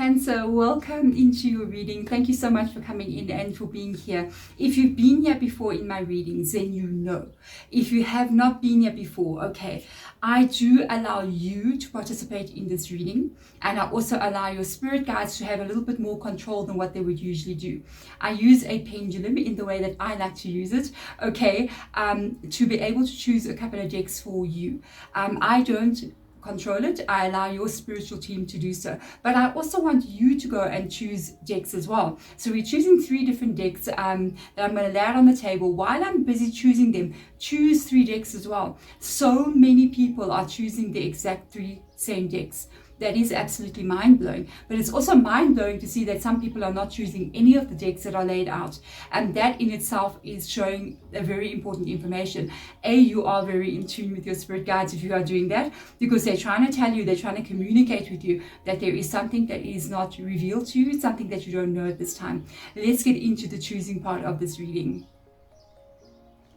Cancer, welcome into your reading. Thank you so much for coming in and for being here. If you've been here before in my readings, then you know. If you have not been here before, okay, I do allow you to participate in this reading, and I also allow your spirit guides to have a little bit more control than what they would usually do. I use a pendulum in the way that I like to use it, okay, to be able to choose a couple of decks for you. I don't control it. I allow your spiritual team to do so, but I also want you to go and choose decks as well. So we're choosing 3 different decks that I'm going to lay out on the table. While I'm busy choosing them, choose 3 decks as well. So many people are choosing the exact 3 same decks. That is absolutely mind-blowing, but it's also mind-blowing to see that some people are not choosing any of the decks that are laid out, and that in itself is showing a very important information. You are very in tune with your spirit guides if you are doing that, because they're trying to tell you, they're trying to communicate with you that there is something that is not revealed to you, something that you don't know at this time. Let's get into the choosing part of this reading.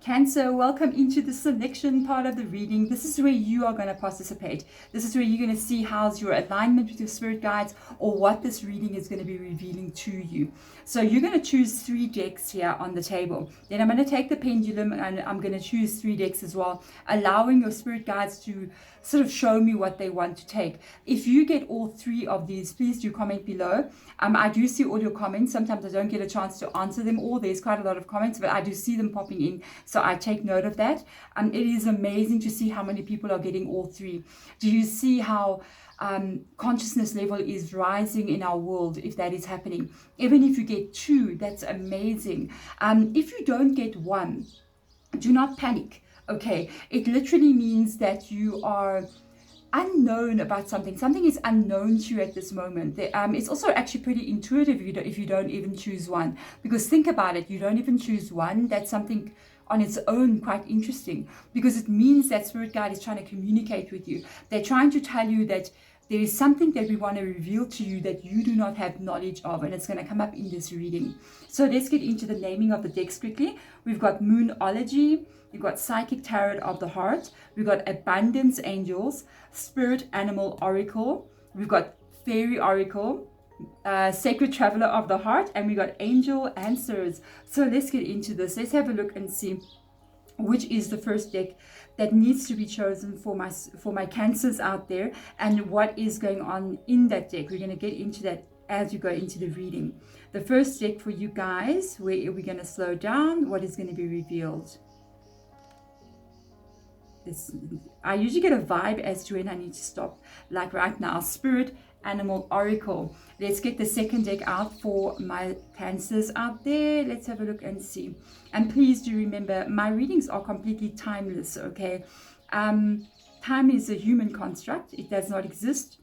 Cancer, welcome into the selection part of the reading. This is where you are going to participate. This is where you're going to see how's your alignment with your spirit guides, or what this reading is going to be revealing to you. So you're going to choose 3 decks here on the table. Then I'm going to take the pendulum and I'm going to choose 3 decks as well, allowing your spirit guides to sort of show me what they want to take. If you get all 3 of these, please do comment below. I do see all your comments. Sometimes I don't get a chance to answer them all. There's quite a lot of comments, but I do see them popping in, so I take note of that. It is amazing to see how many people are getting all 3. Do you see how consciousness level is rising in our world if that is happening? Even if you get 2, that's amazing. If you don't get 1, do not panic. Okay, it literally means that you are unknown about something. Something is unknown to you at this moment. It's also actually pretty intuitive if you don't even choose 1, because think about it, you don't even choose 1. That's something on its own quite interesting, because it means that spirit guide is trying to communicate with you. They're trying to tell you that there is something that we want to reveal to you that you do not have knowledge of, and it's going to come up in this reading. So let's get into the naming of the decks quickly. We've got Moonology, we've got Psychic Tarot of the Heart, we've got Abundance Angels, Spirit Animal Oracle, we've got Fairy Oracle, Sacred Traveler of the Heart, and we got Angel Answers. So let's get into this. Let's have a look and see which is the first deck that needs to be chosen for my cancers out there, and what is going on in that deck. We're going to get into that as you go into the reading. The first deck for you guys, where we're going to slow down, what is going to be revealed. I usually get a vibe as to when I need to stop, like right now. Spirit Animal Oracle. Let's get the second deck out for my cancers out there. Let's have a look and see. And please do remember, my readings are completely timeless, okay? Time is a human construct. It does not exist.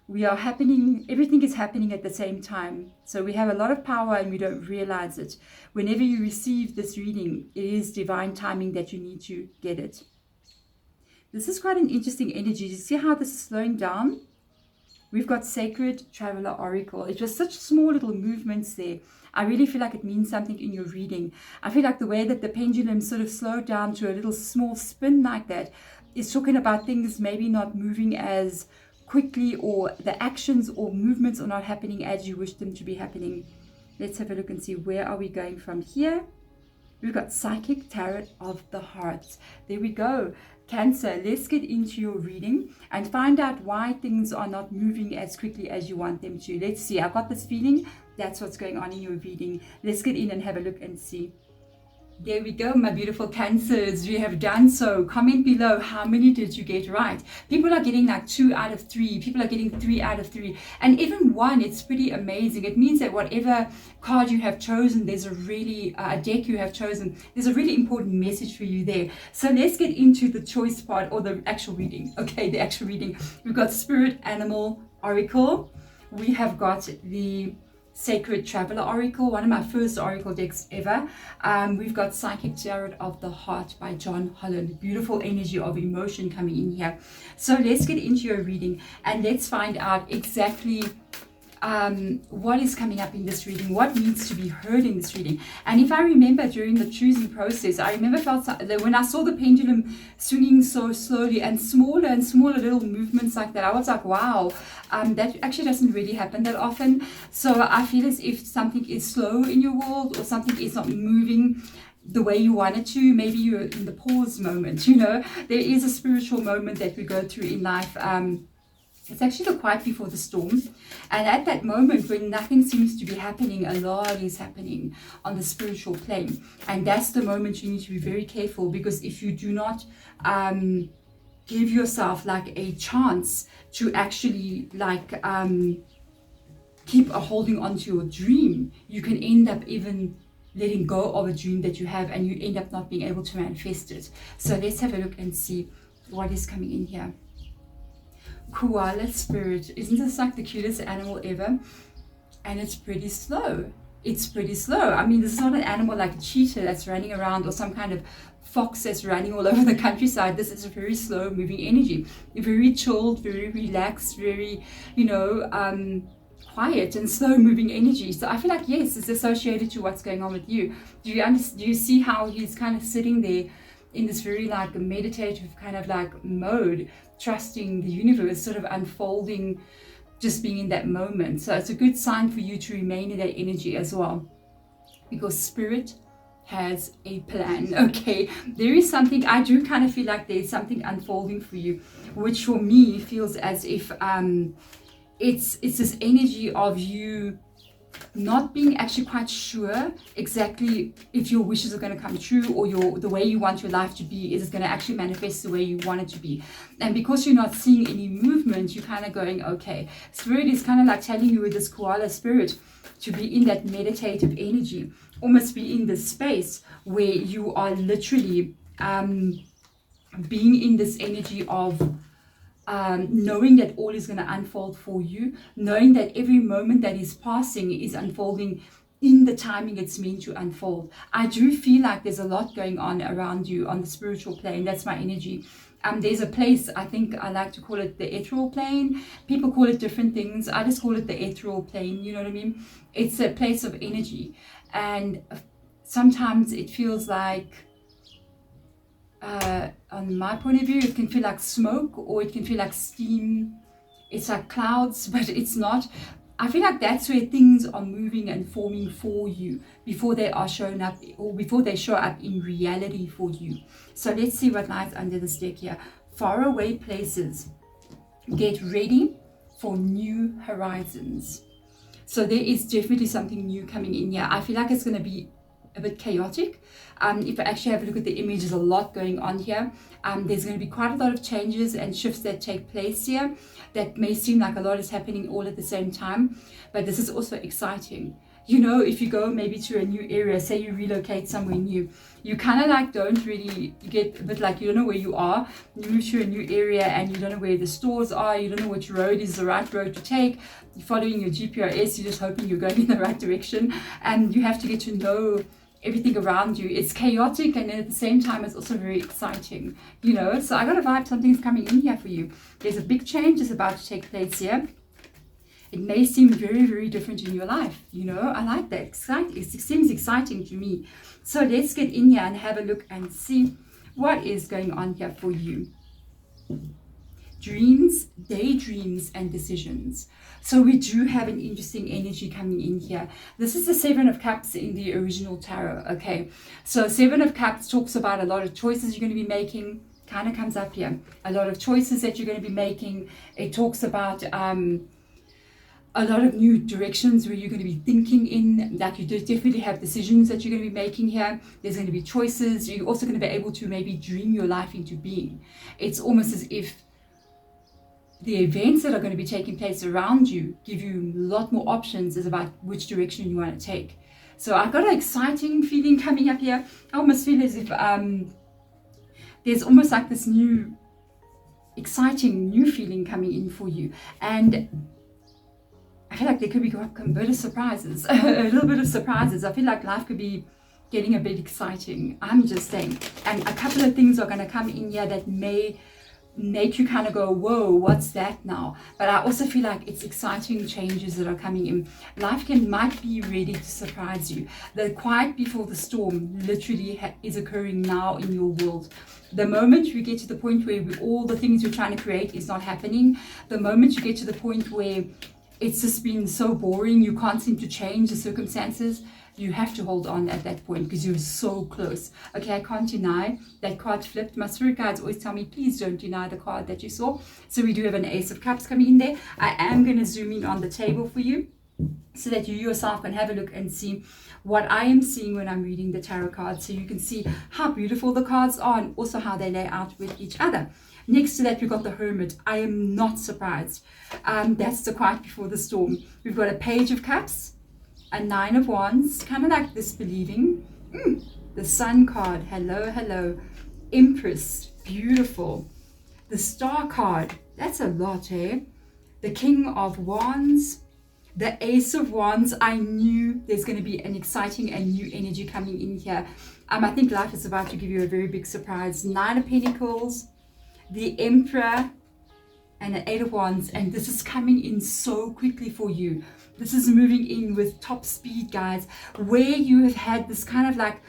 Everything is happening at the same time. So we have a lot of power and we don't realize it. Whenever you receive this reading, it is divine timing that you need to get it. This is quite an interesting energy. You see how this is slowing down? We've got Sacred Traveler Oracle. It was such small little movements there. I really feel like it means something in your reading. I feel like the way that the pendulum sort of slowed down to a little small spin like that is talking about things maybe not moving as quickly, or the actions or movements are not happening as you wish them to be happening. Let's have a look and see, where are we going from here? We've got Psychic Tarot of the Heart. There we go. Cancer, let's get into your reading and find out why things are not moving as quickly as you want them to. Let's see. I got this feeling that's what's going on in your reading. Let's get in and have a look and see. There we go, my beautiful Cancers. You have done so. Comment below, how many did you get right? People are getting like 2 out of 3. People are getting 3 out of 3. And even 1, it's pretty amazing. It means that whatever card you have chosen, there's a deck you have chosen, there's a really important message for you there. So let's get into the choice part, or the actual reading. Okay, the actual reading. We've got Spirit Animal Oracle. We have got the Sacred Traveler Oracle, one of my first oracle decks ever. We've got Psychic Tarot of the Heart by John Holland. Beautiful energy of emotion coming in here. So let's get into your reading and let's find out exactly what is coming up in this reading, what needs to be heard in this reading. And if I remember during the choosing process, I remember felt that when I saw the pendulum swinging so slowly and smaller little movements like that, I was like, wow, that actually doesn't really happen that often. So I feel as if something is slow in your world, or something is not moving the way you want it to. Maybe you're in the pause moment, you know. There is a spiritual moment that we go through in life. It's actually the quiet before the storm. And at that moment when nothing seems to be happening, a lot is happening on the spiritual plane. And that's the moment you need to be very careful, because if you do not give yourself like a chance to actually like keep holding on to your dream, you can end up even letting go of a dream that you have, and you end up not being able to manifest it. So let's have a look and see what is coming in here. Koala spirit. Isn't this like the cutest animal ever? And it's pretty slow. It's pretty slow. I mean, this is not an animal like a cheetah that's running around, or some kind of fox that's running all over the countryside. This is a very slow moving energy. Very chilled, very relaxed, very, you know, quiet and slow moving energy. So I feel like, yes, it's associated to what's going on with you. Do you see how he's kind of sitting there in this very like meditative kind of like mode, trusting the universe, sort of unfolding, just being in that moment. So it's a good sign for you to remain in that energy as well, because spirit has a plan. Okay, there is something, I do kind of feel like there's something unfolding for you, which for me feels as if it's this energy of you not being actually quite sure exactly if your wishes are going to come true, or the way you want your life to be, is it going to actually manifest the way you want it to be. And because you're not seeing any movement, you're kind of going, okay, spirit is kind of like telling you with this koala spirit to be in that meditative energy, almost be in this space where you are literally being in this energy of knowing that all is going to unfold for you, knowing that every moment that is passing is unfolding in the timing it's meant to unfold. I do feel like there's a lot going on around you on the spiritual plane. That's my energy. There's a place, I think I like to call it the ethereal plane. People call it different things. I just call it the ethereal plane, you know what I mean? It's a place of energy. And sometimes it feels like, on my point of view, it can feel like smoke, or it can feel like steam. It's like clouds, but it's not. I feel like that's where things are moving and forming for you before they are showing up, or before they show up in reality for you. So let's see what lies under this deck here. Faraway places. Get ready for new horizons. So there is definitely something new coming in here. I feel like it's going to be a bit chaotic. If I actually have a look at the image, there's a lot going on here. There's going to be quite a lot of changes and shifts that take place here that may seem like a lot is happening all at the same time, but this is also exciting. You know, if you go maybe to a new area, say you relocate somewhere new, you kind of like don't really, you get a bit like you don't know where you are. You move to a new area and you don't know where the stores are, you don't know which road is the right road to take. You're following your GPS, you're just hoping you're going in the right direction, and you have to get to know everything around you. It's chaotic, and at the same time it's also very exciting, you know. So I got a vibe something's coming in here for you. There's a big change that's about to take place here. It may seem very, very different in your life, you know. I like that. It seems exciting to me. So let's get in here and have a look and see what is going on here for you. Dreams, daydreams, and decisions. So we do have an interesting energy coming in here. This is the Seven of Cups in the original tarot, okay? So Seven of Cups talks about a lot of choices you're going to be making. Kind of comes up here. A lot of choices that you're going to be making. It talks about a lot of new directions where you're going to be thinking in. Like you definitely have decisions that you're going to be making here. There's going to be choices. You're also going to be able to maybe dream your life into being. It's almost as if the events that are going to be taking place around you give you a lot more options as about which direction you want to take. So I've got an exciting feeling coming up here. I almost feel as if there's almost like this new, exciting new feeling coming in for you. And I feel like there could be a bit of surprises, a little bit of surprises. I feel like life could be getting a bit exciting. I'm just saying. And a couple of things are going to come in here that may make you kind of go, whoa, what's that now? But I also feel like it's exciting changes that are coming in. Life might be ready to surprise you. The quiet before the storm literally is occurring now in your world. The moment you get to the point where all the things you're trying to create is not happening, the moment you get to the point where it's just been so boring, you can't seem to change the circumstances, you have to hold on at that point because you're so close. Okay, I can't deny that card flipped. My spirit guides always tell me, please don't deny the card that you saw. So we do have an Ace of Cups coming in there. I am going to zoom in on the table for you so that you yourself can have a look and see what I am seeing when I'm reading the tarot cards. So you can see how beautiful the cards are and also how they lay out with each other. Next to that, we've got the Hermit. I am not surprised. That's the quiet before the storm. We've got a Page of Cups, a Nine of Wands, kind of like disbelieving. The Sun card, hello, hello. Empress, beautiful. The Star card, that's a lot, eh? The King of Wands, the Ace of Wands. I knew there's going to be an exciting and new energy coming in here. I think life is about to give you a very big surprise. Nine of Pentacles, the Emperor, and an Eight of Wands, and this is coming in so quickly for you. This is moving in with top speed, guys, where you have had this kind of like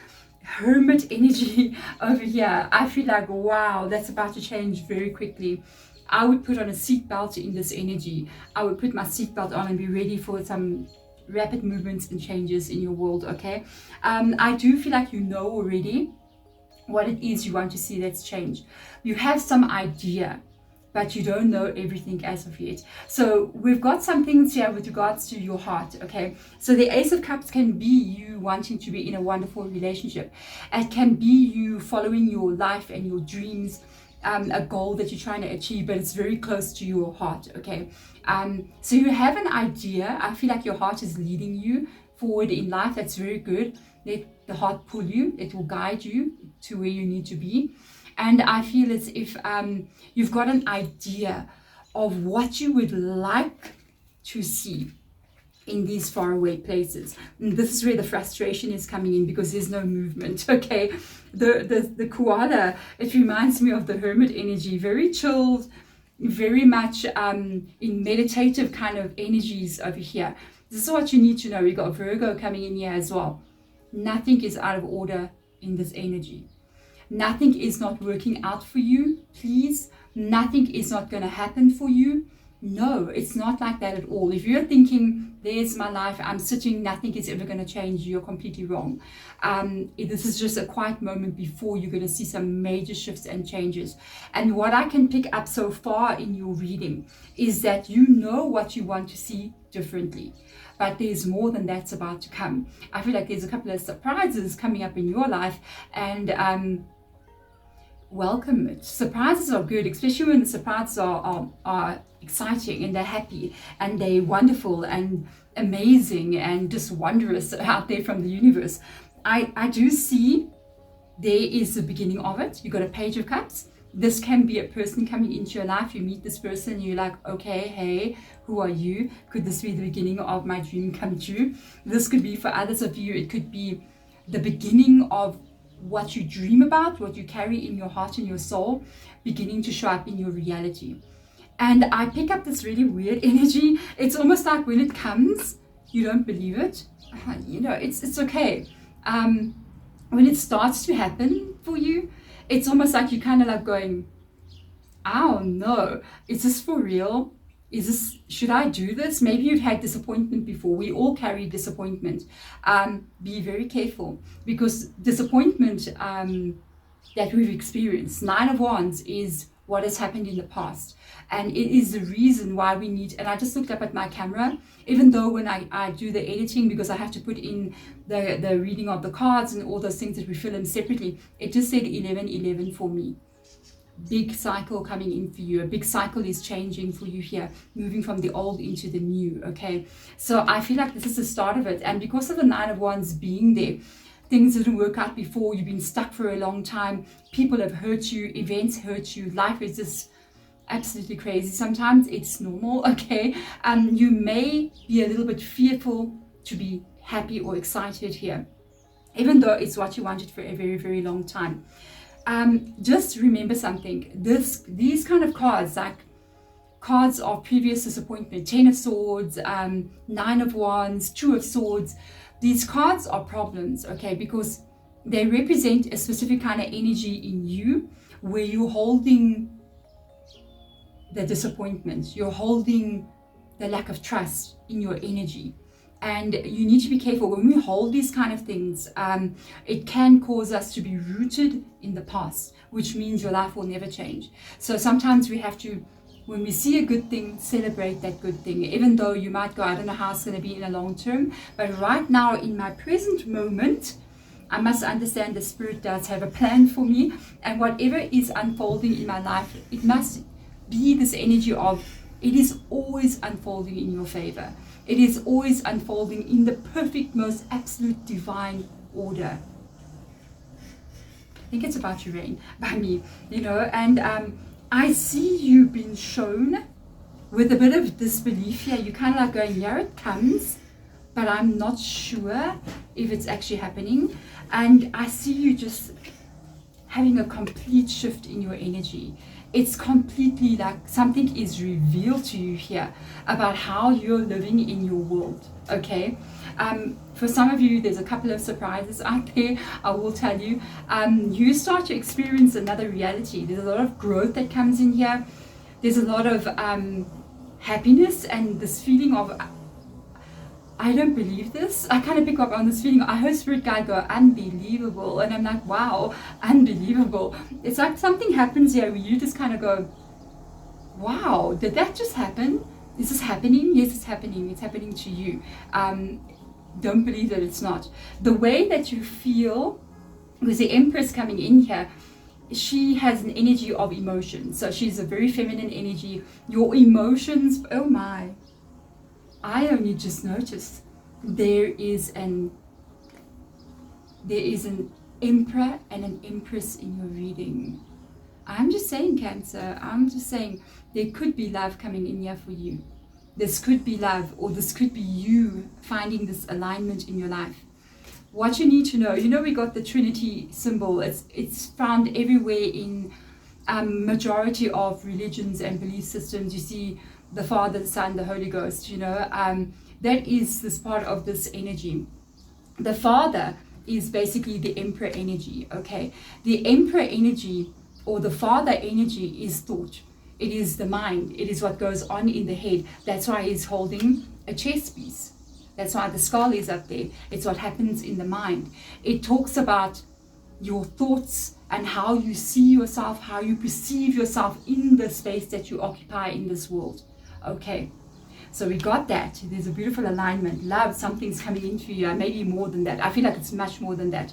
hermit energy over here. I feel like, wow, that's about to change very quickly. I would put on a seatbelt in this energy. I would put my seatbelt on and be ready for some rapid movements and changes in your world, okay? I do feel like you know already what it is you want to see that's changed. You have some idea, but you don't know everything as of yet. So we've got some things here with regards to your heart, okay? So the Ace of Cups can be you wanting to be in a wonderful relationship. It can be you following your life and your dreams, a goal that you're trying to achieve, but it's very close to your heart, okay? So you have an idea. I feel like your heart is leading you forward in life. That's very good. Let the heart pull you. It will guide you to where you need to be. And I feel as if you've got an idea of what you would like to see in these faraway places. And this is where the frustration is coming in because there's no movement, okay? The koala, it reminds me of the hermit energy, very chilled, very much in meditative kind of energies over here. This is what you need to know. We got Virgo coming in here as well. Nothing is out of order in this energy. Nothing is not working out for you, please. Nothing is not going to happen for you. No, it's not like that at all. If you're thinking, there's my life, I'm sitting, nothing is ever going to change, you're completely wrong. This is just a quiet moment before you're going to see some major shifts and changes. And what I can pick up so far in your reading is that you know what you want to see differently. But there's more than that's about to come. I feel like there's a couple of surprises coming up in your life, and welcome it. Surprises are good, especially when the surprises are exciting and they're happy and they're wonderful and amazing and just wondrous out there from the universe. I do see there is the beginning of it. You got a Page of Cups. This can be a person coming into your life. You meet this person, you're like, okay, hey, who are you? Could this be the beginning of my dream come true? This could be for others of you. It could be the beginning of what you dream about, what you carry in your heart and your soul, beginning to show up in your reality. And I pick up this really weird energy. It's almost like when it comes, you don't believe it. You know, it's okay. When it starts to happen for you, it's almost like you're kind of like going, oh no, is this for real? Should I do this? Maybe you've had disappointment before. We all carry disappointment. Be very careful, because disappointment that we've experienced, Nine of Wands, is what has happened in the past. And it is the reason why we need, and I just looked up at my camera, even though when I do the editing, because I have to put in the reading of the cards and all those things that we film separately, it just said 11:11 for me. Big cycle coming in for you. A big cycle is changing for you here, moving from the old into the new, okay? So I feel like this is the start of it. And because of the Nine of Wands being there, things didn't work out before, you've been stuck for a long time, people have hurt you, events hurt you, life is just absolutely crazy. Sometimes it's normal, okay? You may be a little bit fearful to be happy or excited here, even though it's what you wanted for a very, very long time. just remember something. These kind of cards, like cards of previous disappointment, 10 of Swords, 9 of Wands, 2 of Swords, these cards are problems, okay, because they represent a specific kind of energy in you where you're holding the disappointment, you're holding the lack of trust in your energy. And you need to be careful when we hold these kind of things. It can cause us to be rooted in the past, which means your life will never change. So sometimes we have to, when we see a good thing, celebrate that good thing, even though you might go, I don't know how it's going to be in the long term, but right now in my present moment, I must understand the Spirit does have a plan for me, and whatever is unfolding in my life, it must be this energy of, it is always unfolding in your favor. It is always unfolding in the perfect, most absolute divine order. I think it's about to rain by me, and I see you being shown with a bit of disbelief here. You're kind of like going, here it comes, but I'm not sure if it's actually happening. And I see you just having a complete shift in your energy. It's completely like something is revealed to you here about how you're living in your world, okay? For some of you, there's a couple of surprises out there, I will tell you. You start to experience another reality. There's a lot of growth that comes in here. There's a lot of happiness and this feeling of, I don't believe this. I kind of pick up on this feeling. I heard Spirit Guide go, unbelievable. And I'm like, wow, unbelievable. It's like something happens here where you just kind of go, wow, did that just happen? Is this happening? Yes, it's happening. It's happening to you. Don't believe that it's not. The way that you feel, with the Empress coming in here, she has an energy of emotion. So she's a very feminine energy. Your emotions, oh my. I only just noticed there is an Emperor and an Empress in your reading. I'm just saying, Cancer, I'm just saying there could be love coming in here for you. This could be love, or this could be you finding this alignment in your life. What you need to know, we got the Trinity symbol. It's found everywhere in majority of religions and belief systems. You see the Father, the Son, the Holy Ghost, that is this part of this energy. The Father is basically the Emperor energy, okay? The Emperor energy or the Father energy is thought. It is the mind. It is what goes on in the head. That's why he's holding a chess piece. That's why the skull is up there. It's what happens in the mind. It talks about your thoughts and how you see yourself, how you perceive yourself in the space that you occupy in this world. Okay, so we got that. There's a beautiful alignment. Love, something's coming into you. Maybe more than that. I feel like it's much more than that.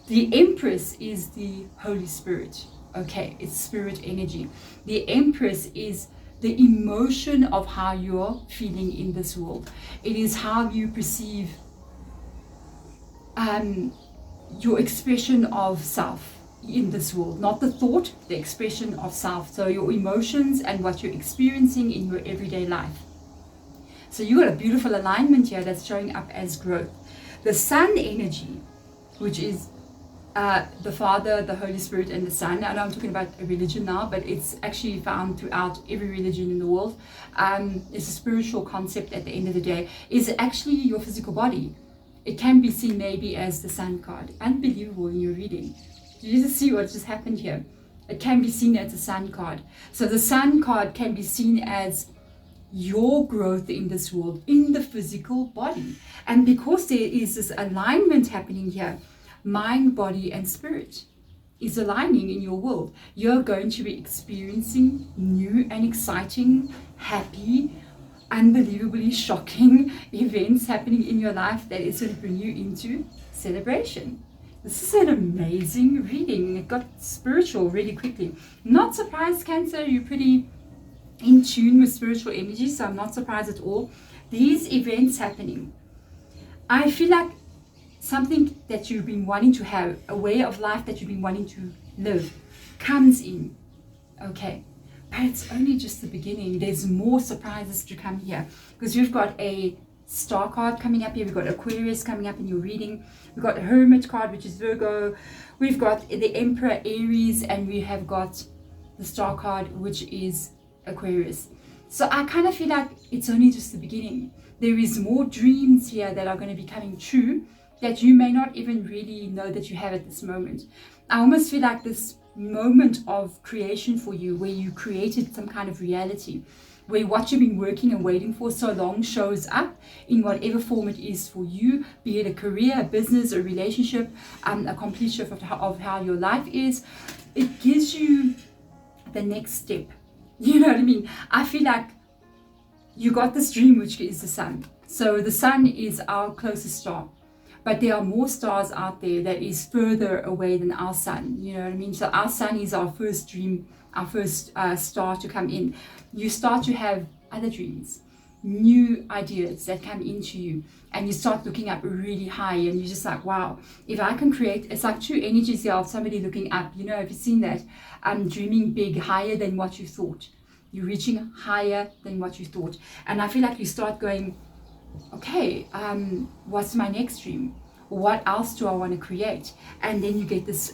The Empress is the Holy Spirit. Okay, it's spirit energy. The Empress is the emotion of how you're feeling in this world. It is how you perceive your expression of self in this world, not the thought, the expression of self. So your emotions and what you're experiencing in your everyday life. So you got a beautiful alignment here that's showing up as growth. The Sun energy, which is the Father, the Holy Spirit, and the Son. I know I'm talking about a religion now, but it's actually found throughout every religion in the world. It's a spiritual concept at the end of the day. Is actually your physical body. It can be seen maybe as the Sun card. Unbelievable in your reading. Did you just see what just happened here? It can be seen as a Sun card. So the Sun card can be seen as your growth in this world, in the physical body. And because there is this alignment happening here, mind, body, and spirit is aligning in your world. You're going to be experiencing new and exciting, happy, unbelievably shocking events happening in your life that is going to bring you into celebration. This is an amazing reading. It got spiritual really quickly. Not surprised, Cancer, you're pretty in tune with spiritual energy, so I'm not surprised at all. These events happening, I feel like something that you've been wanting to have, a way of life that you've been wanting to live, comes in. Okay, but it's only just the beginning. There's more surprises to come here, because you've got a Star card coming up here. We've got Aquarius coming up in your reading. We've got Hermit card, which is Virgo. We've got the Emperor, Aries, and we have got the Star card, which is Aquarius. So I kind of feel like it's only just the beginning. There is more dreams here that are going to be coming true that you may not even really know that you have at this moment. I almost feel like this moment of creation for you, where you created some kind of reality, where what you've been working and waiting for so long shows up in whatever form it is for you, be it a career, a business, a relationship, a complete shift of how your life is. It gives you the next step. You know what I mean? I feel like you got this dream, which is the sun. So the sun is our closest star, but there are more stars out there that is further away than our sun. You know what I mean? So our sun is our first dream, our first star to come in. You start to have other dreams, new ideas that come into you, and you start looking up really high, and you're just like, wow, if I can create, it's like two energies here of somebody looking up. You know, have you seen that? Dreaming big, higher than what you thought. You're reaching higher than what you thought. And I feel like you start going, okay, what's my next dream? What else do I want to create? And then you get this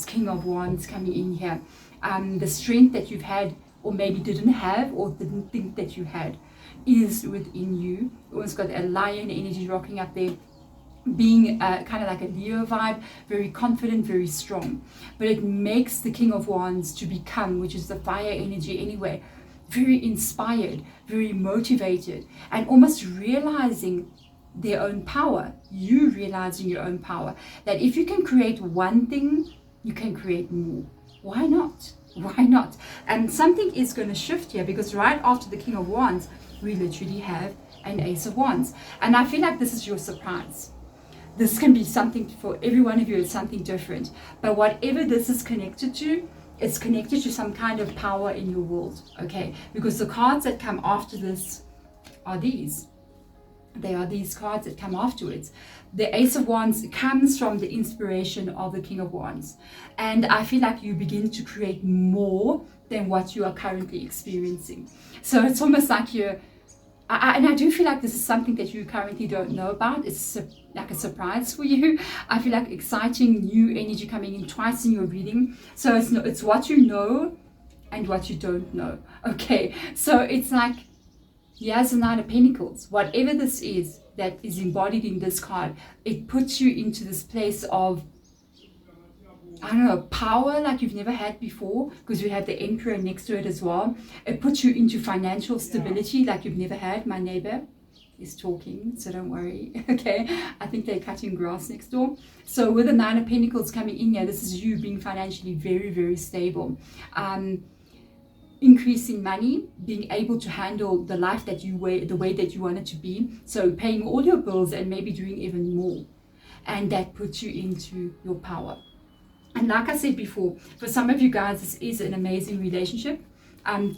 King of Wands coming in here. The strength that you've had, or maybe didn't have, or didn't think that you had, is within you. Almost got a lion energy rocking up there, being kind of like a Leo vibe, very confident, very strong. But it makes the King of Wands to become, which is the fire energy anyway, very inspired, very motivated, and almost realizing their own power. You realizing your own power, that if you can create one thing, you can create more. Why not? Why not? And something is going to shift here, because right after the King of Wands, we literally have an Ace of Wands. And I feel like this is your surprise. This can be something for every one of you, it's something different. But whatever this is connected to, it's connected to some kind of power in your world, okay? Because the cards that come after this are these. They are these cards that come afterwards. The Ace of Wands comes from the inspiration of the King of Wands. And I feel like you begin to create more than what you are currently experiencing. So it's almost like you're, and I do feel like this is something that you currently don't know about. It's like a surprise for you. I feel like exciting new energy coming in twice in your reading. So it's what you know and what you don't know. Okay, so it's like, here's the Nine of Pentacles. Whatever this is that is embodied in this card, it puts you into this place of, I don't know, power like you've never had before, because you have the Emperor next to it as well. It puts you into financial stability like you've never had. My neighbor is talking, so don't worry. Okay, I think they're cutting grass next door. So with the Nine of Pentacles coming in here, this is you being financially very, very stable. Increasing money, being able to handle the life that the way that you want it to be. So paying all your bills and maybe doing even more. And that puts you into your power. And like I said before, for some of you guys, this is an amazing relationship.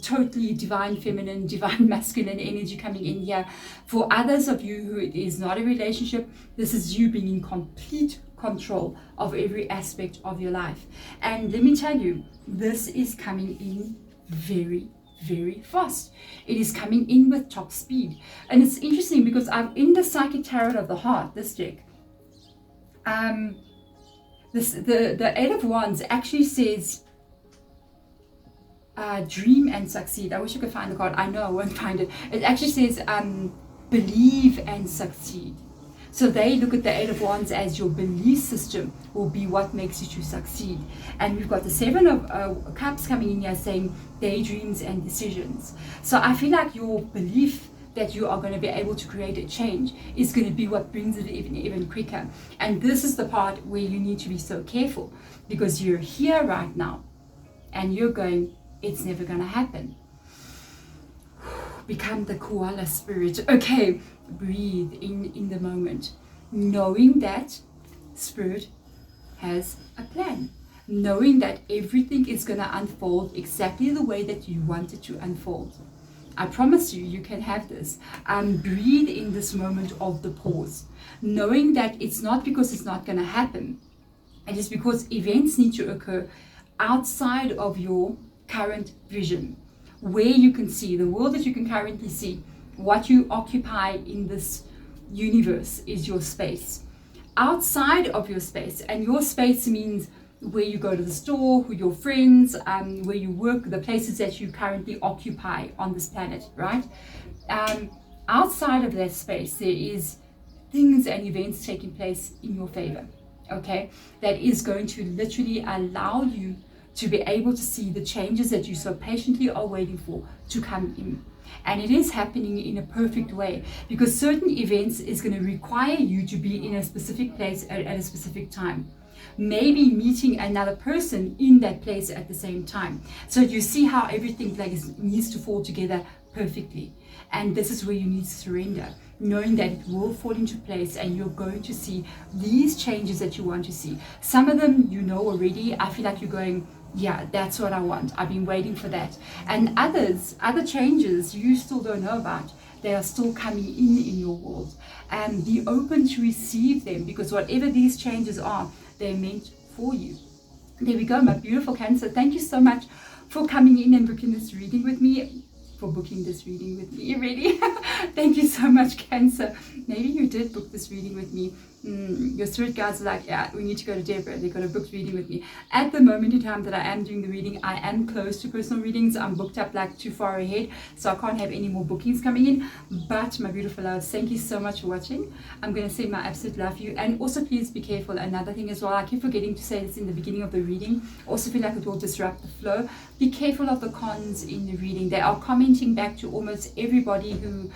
Totally divine feminine, divine masculine energy coming in here. For others of you who it is not a relationship, this is you being in complete control of every aspect of your life. And let me tell you, this is coming in very, very fast. It is coming in with top speed. And it's interesting because I'm in the Psychic Tarot of the Heart, this deck. The Eight of Wands actually says dream and succeed. I wish I could find the card. I know I won't find it. It actually says believe and succeed. So they look at the Eight of Wands as your belief system will be what makes you to succeed. And we've got the Seven of Cups coming in here saying daydreams and decisions. So I feel like your belief that you are going to be able to create a change is going to be what brings it even quicker. And this is the part where you need to be so careful, because you're here right now and you're going, it's never going to happen. Become the koala spirit. Okay, breathe in the moment, knowing that spirit has a plan, knowing that everything is going to unfold exactly the way that you want it to unfold. I promise you, you can have this. Breathe in this moment of the pause, knowing that it's not because it's not going to happen. It is because events need to occur outside of your current vision, where you can see the world that you can currently see. What you occupy in this universe is your space. Outside of your space, and your space means where you go to the store, who your friends, where you work, the places that you currently occupy on this planet, right? Outside of that space, there is things and events taking place in your favor, okay? That is going to literally allow you to be able to see the changes that you so patiently are waiting for to come in. And it is happening in a perfect way, because certain events is going to require you to be in a specific place at a specific time. Maybe meeting another person in that place at the same time. So you see how everything needs to fall together perfectly. And this is where you need to surrender, knowing that it will fall into place and you're going to see these changes that you want to see. Some of them you know already. I feel like you're going, yeah, that's what I want. I've been waiting for that. And other changes you still don't know about. They are still coming in your world. And be open to receive them, because whatever these changes are, they're meant for you. There we go, my beautiful Cancer. Thank you so much for coming in and booking this reading with me. Really. Thank you so much, Cancer. Maybe you did book this reading with me. Your spirit guides are like, yeah, we need to go to Deborah. They've got a booked reading with me. At the moment in time that I am doing the reading, I am close to personal readings. I'm booked up like too far ahead, so I can't have any more bookings coming in. But my beautiful loves, thank you so much for watching. I'm going to send my absolute love to you. And also please be careful. Another thing as well, I keep forgetting to say this in the beginning of the reading. Also feel like it will disrupt the flow. Be careful of the cons in the reading. They are commenting back to almost everybody who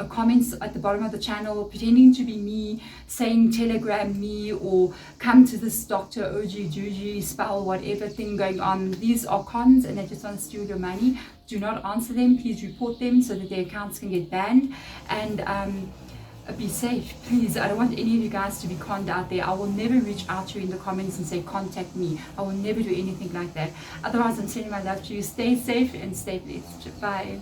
comments at the bottom of the channel, pretending to be me, saying telegram me, or come to this Dr. Oji Juji spell, whatever thing going on. These are cons and they just want to steal your money. Do not answer them. Please report them so that their accounts can get banned. And be safe, please. I don't want any of you guys to be conned out there. I will never reach out to you in the comments and say contact me. I will never do anything like that. Otherwise, I'm sending my love to you. Stay safe and stay blessed. Bye.